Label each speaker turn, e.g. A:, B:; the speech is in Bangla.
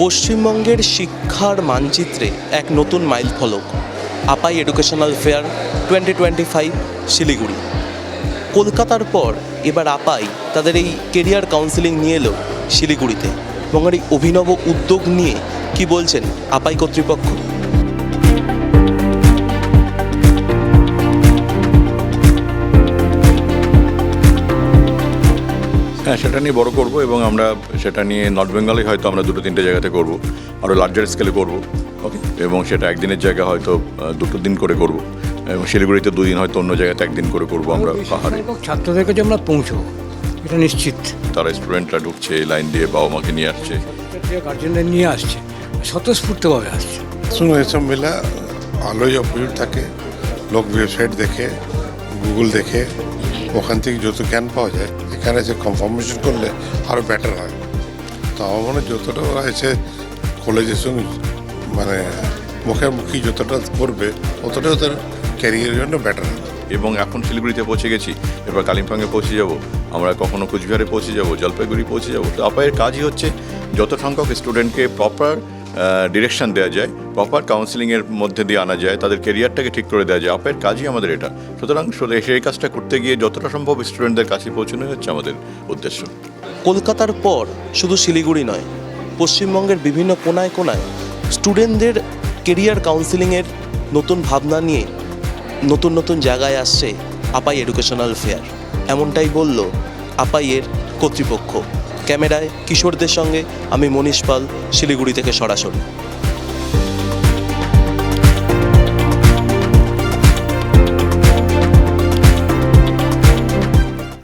A: পশ্চিমবঙ্গের শিক্ষার মানচিত্রে এক নতুন মাইলফলক আপাই এডুকেশনাল ফেয়ার 2025 শিলিগুড়ি। কলকাতার পর এবার আপাই তাদের এই কেরিয়ার কাউন্সেলিং নিয়ে এলো শিলিগুড়িতে, এবং এই অভিনব উদ্যোগ নিয়ে কি বলছেন আপাই কর্তৃপক্ষ।
B: হ্যাঁ, সেটা নিয়ে বড় করব এবং আমরা সেটা নিয়ে নর্থ বেঙ্গলে হয়তো আমরা 2-3টে জায়গাতে করব, আরও লার্জার স্কেলে করব। ওকে, এবং সেটা একদিনের জায়গা হয়তো 2 দিন করে করব, এবং শিলিগুড়িতে 2 দিন, হয়তো অন্য জায়গাতে 1 দিন করে করব। আমরা পাহাড়ে
C: ছাত্রদের কাছে আমরা পৌঁছবো, এটা নিশ্চিত।
B: তারা স্টুডেন্টরা ঢুকছে লাইন দিয়ে, বাবা মাকে নিয়ে আসছে,
C: গার্জেনদের নিয়ে আসছে, স্বতঃস্ফূর্তভাবে আসছে।
D: শুনো, এসব মেলা ভালোই ভিড় থাকে। লোক ওয়েবসাইট দেখে, গুগল দেখে, ওখান থেকে যত জ্ঞান পাওয়া যায় এখানে এসে কনফার্মেশন করলে আরও বেটার হয়। তো আমার মনে হয় যতটা ওরা এসে কলেজের সঙ্গে মানে মুখোমুখি যতটা করবে ততটাই ওদের ক্যারিয়ারের জন্য বেটার হবে।
B: এবং এখন শিলিগুড়িতে পৌঁছে গেছি, এবার কালিম্পংয়ে পৌঁছে যাব, আমরা কখনো কুচবিহারে পৌঁছে যাব, জলপাইগুড়ি পৌঁছে যাব। তো আপায়ের কাজই হচ্ছে যত সংখ্যক স্টুডেন্টকে প্রপার ডিরেকশন দেওয়া যায়, প্রপার কাউন্সিলিংয়ের মধ্যে দিয়ে আনা যায়, তাদের কেরিয়ারটাকে ঠিক করে দেওয়া যায়। আপায়ের কাজই আমাদের এটা। সুতরাং সেই কাজটা করতে গিয়ে যতটা সম্ভব স্টুডেন্টদের কাছে পৌঁছানোই হচ্ছে আমাদের উদ্দেশ্য।
A: কলকাতার পর শুধু শিলিগুড়ি নয়, পশ্চিমবঙ্গের বিভিন্ন কোনায় কোনায় স্টুডেন্টদের কেরিয়ার কাউন্সিলিংয়ের নতুন ভাবনা নিয়ে নতুন নতুন জায়গায় আসছে আপাই এডুকেশনাল ফেয়ার। এমনটাই বলল আপাইয়ের কর্তৃপক্ষ। ক্যামেরায় কিশোরদের সঙ্গে আমি মনীষ পাল, শিলিগুড়ি থেকে সরাসরি।